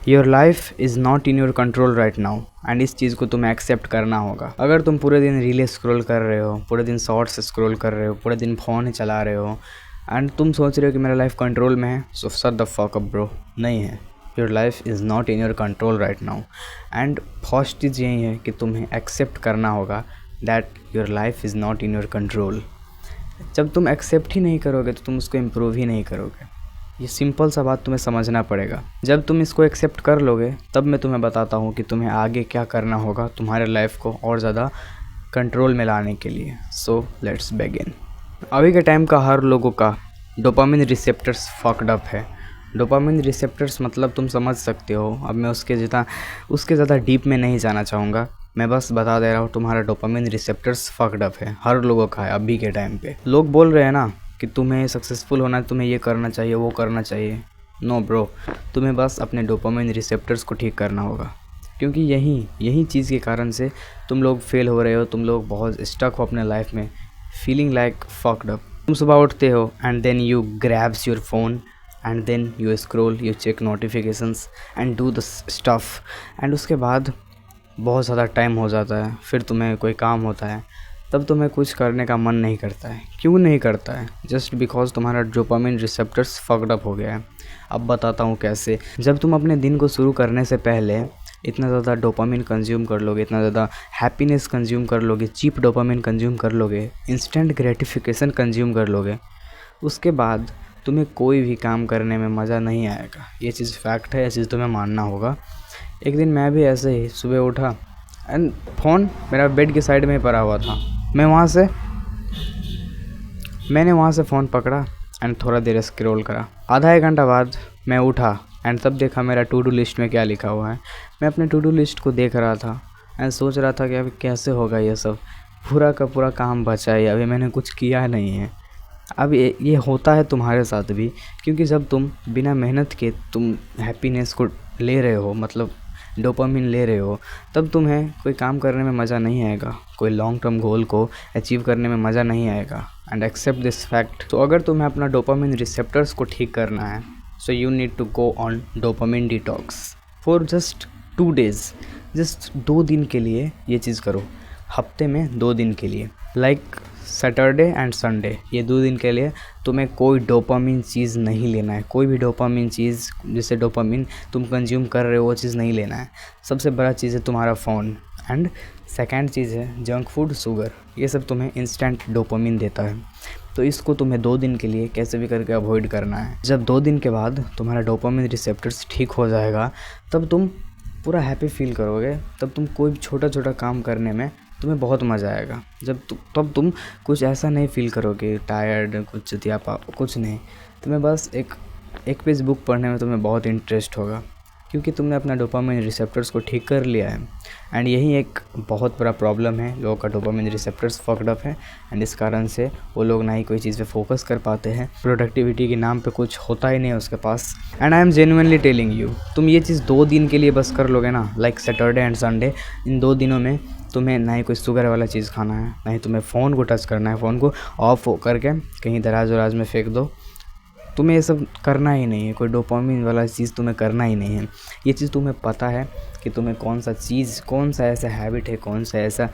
Your life is not in your control right now and इस चीज़ को तुम्हें accept करना होगा। अगर तुम पूरे दिन रीलें स्क्रॉल कर रहे हो, पूरे दिन शॉर्ट्स स्क्रॉल कर रहे हो, पूरे दिन फ़ोन चला रहे हो एंड तुम सोच रहे हो कि मेरा लाइफ कंट्रोल में है, so shut the fuck up bro. नहीं है, your life is not in your control right now. And first चीज़ यही है कि तुम्हें एक्सेप्ट करना होगा that your life is not in your control. जब तुम एक्सेप्ट ही नहीं करोगे तो तुम उसको इम्प्रूव ही नहीं करोगे। ये सिंपल सा बात तुम्हें समझना पड़ेगा। जब तुम इसको एक्सेप्ट कर लोगे तब मैं तुम्हें बताता हूँ कि तुम्हें आगे क्या करना होगा तुम्हारे लाइफ को और ज़्यादा कंट्रोल में लाने के लिए। So let's begin. अभी के टाइम का हर लोगों का डोपामिन रिसेप्टर्स फक्ड अप है। डोपामिन रिसेप्टर्स मतलब तुम समझ सकते हो। अब मैं उसके ज़्यादा डीप में नहीं जाना चाहूँगा। मैं बस बता दे रहा हूँ तुम्हारा डोपामिन रिसेप्टर्स फक्ड अप है, हर लोगों का है अभी के टाइम पे। लोग बोल रहे हैं ना कि तुम्हें सक्सेसफुल होना है, तुम्हें ये करना चाहिए, वो करना चाहिए। नो ब्रो, तुम्हें बस अपने डोपामिन रिसेप्टर्स को ठीक करना होगा, क्योंकि यही चीज़ के कारण से तुम लोग फेल हो रहे हो। तुम लोग बहुत स्टक हो अपने लाइफ में, फीलिंग लाइक फक्ड अप। तुम सुबह उठते हो and then you grabs your phone and then you scroll, you check notifications and do the stuff and उसके बाद बहुत ज़्यादा टाइम हो जाता है। फिर तुम्हें कोई काम होता है, तब तुम्हें कुछ करने का मन नहीं करता है। क्यों नहीं करता है? जस्ट बिकॉज तुम्हारा डोपामिन रिसेप्टर्स फक्ड अप हो गया है। अब बताता हूँ कैसे। जब तुम अपने दिन को शुरू करने से पहले इतना ज़्यादा डोपामिन कंज्यूम कर लोगे, इतना ज़्यादा हैप्पीनेस कंज्यूम कर लोगे, चीप डोपामिन कंज्यूम कर लोगे, इंस्टेंट ग्रेटिफिकेशन कंज्यूम कर लोगे, उसके बाद तुम्हें कोई भी काम करने में मज़ा नहीं आएगा। ये चीज़ फैक्ट है, ये चीज़ तुम्हें मानना होगा। एक दिन मैं भी ऐसे ही सुबह उठा एंड फ़ोन मेरा बेड के साइड में ही पड़ा हुआ था। मैंने वहाँ से फ़ोन पकड़ा एंड थोड़ा देर स्क्रॉल करा। आधा एक घंटा बाद मैं उठा एंड तब देखा मेरा टू डू लिस्ट में क्या लिखा हुआ है। मैं अपने टू डू लिस्ट को देख रहा था एंड सोच रहा था कि अभी कैसे होगा ये सब। पूरा का पूरा काम बचा है, अभी मैंने कुछ किया नहीं है। अब ये होता है तुम्हारे साथ भी, क्योंकि जब तुम बिना मेहनत के तुम हैप्पीनेस को ले रहे हो, मतलब डोपामिन ले रहे हो, तब तुम्हें कोई काम करने में मज़ा नहीं आएगा, कोई लॉन्ग टर्म गोल को अचीव करने में मज़ा नहीं आएगा। And accept this fact. तो अगर तुम्हें अपना डोपामिन रिसेप्टर्स को ठीक करना है, so you need to go on dopamine detox for just 2 days। Just 2 दिन के लिए ये चीज़ करो, हफ्ते में 2 दिन के लिए, लाइक सैटरडे एंड संडे। ये 2 दिन के लिए तुम्हें कोई डोपामिन चीज़ नहीं लेना है। कोई भी डोपामिन चीज़, जैसे डोपामिन तुम कंज्यूम कर रहे हो, वो चीज़ नहीं लेना है। सबसे बड़ा चीज़ है तुम्हारा फ़ोन एंड सेकेंड चीज़ है जंक फूड, शुगर। ये सब तुम्हें इंस्टेंट डोपामिन देता है। तो इसको तुम्हें 2 दिन के लिए कैसे भी करके अवॉइड करना है। जब 2 दिन के बाद तुम्हारा डोपामिन रिसेप्टर्स ठीक हो जाएगा, तब तुम पूरा हैप्पी फील करोगे। तब तुम कोई छोटा छोटा काम करने में तुम्हें बहुत मज़ा आएगा। तब तुम कुछ ऐसा नहीं फील करोगे टायर्ड, कुछ कुछ नहीं। तुम्हें बस एक पेज बुक पढ़ने में तुम्हें बहुत इंटरेस्ट होगा, क्योंकि तुमने अपना डोपामिन रिसेप्टर्स को ठीक कर लिया है। एंड यही एक बहुत बड़ा प्रॉब्लम है, लोगों का डोपामिन रिसेप्टर्स फक्ड अप है एंड इस कारण से वो लोग ना ही कोई चीज़ पे फोकस कर पाते हैं। प्रोडक्टिविटी के नाम पे कुछ होता ही नहीं है उसके पास। And I am genuinely telling you, तुम ये चीज़ 2 दिन के लिए बस कर लोगे ना, लाइक सैटरडे एंड संडे। इन 2 दिनों में तुम्हें ना ही कोई शुगर वाला चीज़ खाना है, ना ही तुम्हें फ़ोन को टच करना है। फ़ोन को ऑफ करके कहीं दराज वराज में फेंक दो। तुम्हें ये सब करना ही नहीं है, कोई डोपामिन वाला चीज़ तुम्हें करना ही नहीं है। ये चीज़ तुम्हें पता है कि तुम्हें कौन सा ऐसा हैबिट है, कौन सा ऐसा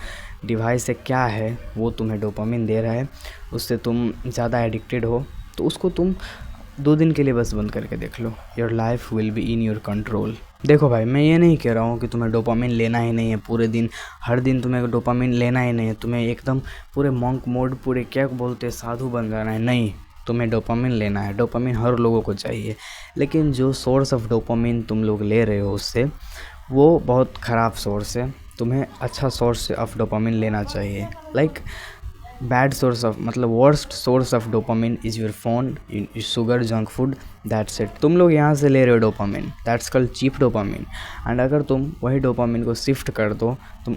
डिवाइस है, क्या है वो तुम्हें डोपामिन दे रहा है, उससे तुम ज़्यादा एडिक्टेड हो। तो उसको तुम 2 दिन के लिए बस बंद करके देख लो। Your life will be in your control. देखो भाई, मैं ये नहीं कह रहा हूँ कि तुम्हें डोपामिन लेना ही नहीं है पूरे दिन, हर दिन तुम्हें डोपामिन लेना ही नहीं है, तुम्हें एकदम पूरे मॉन्क मोड, पूरे क्या बोलते हैं, साधु बन जाना है। नहीं, तुम्हें डोपामिन लेना है। डोपामिन हर लोगों को चाहिए, लेकिन जो सोर्स ऑफ डोपामिन तुम लोग ले रहे हो उससे, वो बहुत ख़राब सोर्स है। तुम्हें अच्छा सोर्स ऑफ डोपामिन लेना चाहिए। लाइक बैड सोर्स ऑफ, मतलब worst source of dopamine is your phone, sugar, junk food, that's it. तुम लोग यहाँ से ले रहे हो dopamine, that's called cheap dopamine. And अगर तुम वही डोपामिन को शिफ्ट कर दो, तुम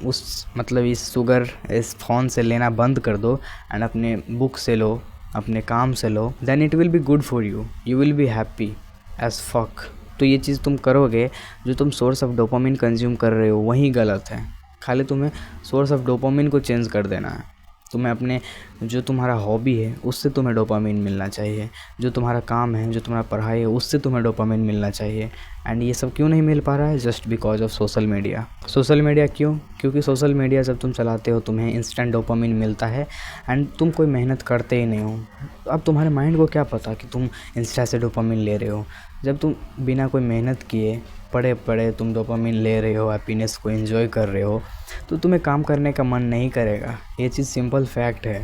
इस शुगर, इस फ़ोन से लेना बंद कर दो एंड अपने बुक से लो, अपने काम से लो, then it will be good for you, you will be happy as fuck. तो ये चीज़ तुम करोगे, जो तुम सोर्स ऑफ डोपामिन कंज्यूम कर रहे हो वही गलत है। खाली तुम्हें सोर्स ऑफ डोपामिन को चेंज कर देना है। तुम्हें अपने जो तुम्हारा हॉबी है उससे तुम्हें डोपामिन मिलना चाहिए, जो तुम्हारा काम है, जो तुम्हारा पढ़ाई है उससे तुम्हें डोपामिन मिलना चाहिए। एंड ये सब क्यों नहीं मिल पा रहा है? Just because of social media. Social media क्यों? क्योंकि सोशल मीडिया जब तुम चलाते हो तुम्हें इंस्टेंट डोपामिन मिलता है एंड तुम कोई मेहनत करते ही नहीं हो। अब तुम्हारे माइंड को क्या पता कि तुम इंस्टा से डोपामिन ले रहे हो। जब तुम बिना कोई मेहनत किए पड़े पड़े तुम डोपामिन ले रहे हो, हैप्पीनेस को एंजॉय कर रहे हो, तो तुम्हें काम करने का मन नहीं करेगा। ये चीज़ सिंपल फैक्ट है,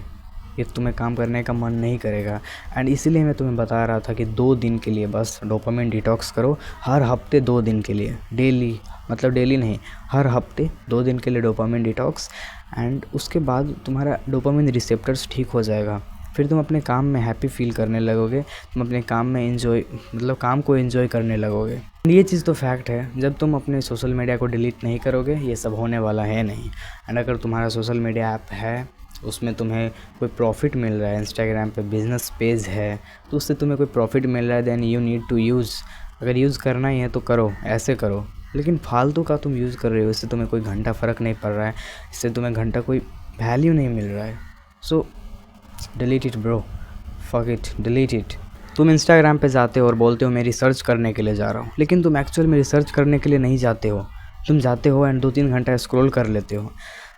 ये तुम्हें काम करने का मन नहीं करेगा। एंड इसीलिए मैं तुम्हें बता रहा था कि 2 दिन के लिए बस डोपामिन डिटॉक्स करो, हर हफ्ते 2 दिन के लिए, डेली, मतलब डेली नहीं, हर हफ्ते 2 दिन के लिए डोपामिन डिटॉक्स। एंड उसके बाद तुम्हारा डोपामिन रिसेप्टर्स ठीक हो जाएगा, फिर तुम अपने काम में हैप्पी फील करने लगोगे, तुम अपने काम में एंजॉय, मतलब काम को एंजॉय करने लगोगे। ये चीज़ तो फैक्ट है, जब तुम अपने सोशल मीडिया को डिलीट नहीं करोगे ये सब होने वाला है नहीं। एंड अगर तुम्हारा सोशल मीडिया ऐप है, उसमें तुम्हें कोई प्रॉफिट मिल रहा है, इंस्टाग्राम पे बिज़नेस पेज है तो उससे तुम्हें कोई प्रॉफिट मिल रहा है, then you need to use. अगर यूज़ करना ही है तो करो, ऐसे करो। लेकिन फालतू का तुम यूज़ कर रहे हो, इससे तुम्हें कोई घंटा फ़र्क नहीं पड़ रहा है, इससे तुम्हें घंटा कोई वैल्यू नहीं मिल रहा है। So delete it bro, fuck it, delete it. तुम इंस्टाग्राम पे जाते हो और बोलते हो मैं रिसर्च करने के लिए जा रहा हूँ, लेकिन तुम एक्चुअल में रिसर्च करने के लिए नहीं जाते हो। तुम जाते हो एंड 2-3 घंटा स्क्रॉल कर लेते हो।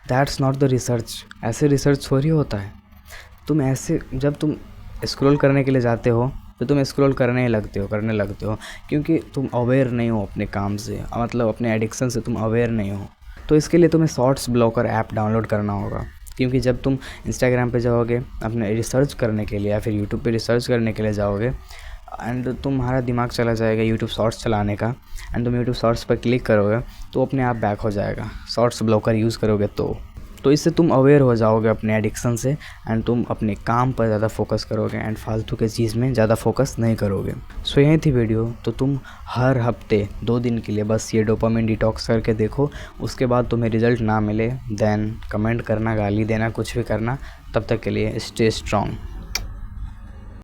That's not the research. ऐसे रिसर्च थोड़ी होता है। तुम ऐसे, जब तुम स्क्रॉल करने के लिए जाते हो तो तुम स्क्रॉल करने लगते हो क्योंकि तुम अवेयर नहीं हो अपने काम से, मतलब अपने एडिक्शन से तुम अवेयर नहीं हो। तो इसके लिए तुम्हें शॉर्ट्स ब्लॉकर ऐप डाउनलोड करना होगा, क्योंकि जब तुम इंस्टाग्राम पे जाओगे अपने रिसर्च करने के लिए या फिर यूट्यूब पे रिसर्च करने के लिए जाओगे एंड तुम्हारा दिमाग चला जाएगा यूट्यूब शॉर्ट्स चलाने का, एंड तुम यूट्यूब शॉर्ट्स पर क्लिक करोगे तो अपने आप बैक हो जाएगा। शॉर्ट्स ब्लॉकर यूज़ करोगे तो इससे तुम अवेयर हो जाओगे अपने एडिक्शन से एंड तुम अपने काम पर ज़्यादा फोकस करोगे एंड फालतू के चीज़ में ज़्यादा फोकस नहीं करोगे। सो यही थी वीडियो। तो तुम हर हफ्ते 2 दिन के लिए बस ये डोपामिन डिटॉक्स करके देखो। उसके बाद तुम्हें रिज़ल्ट ना मिले देन कमेंट करना, गाली देना, कुछ भी करना। तब तक के लिए स्टे स्ट्रॉन्ग।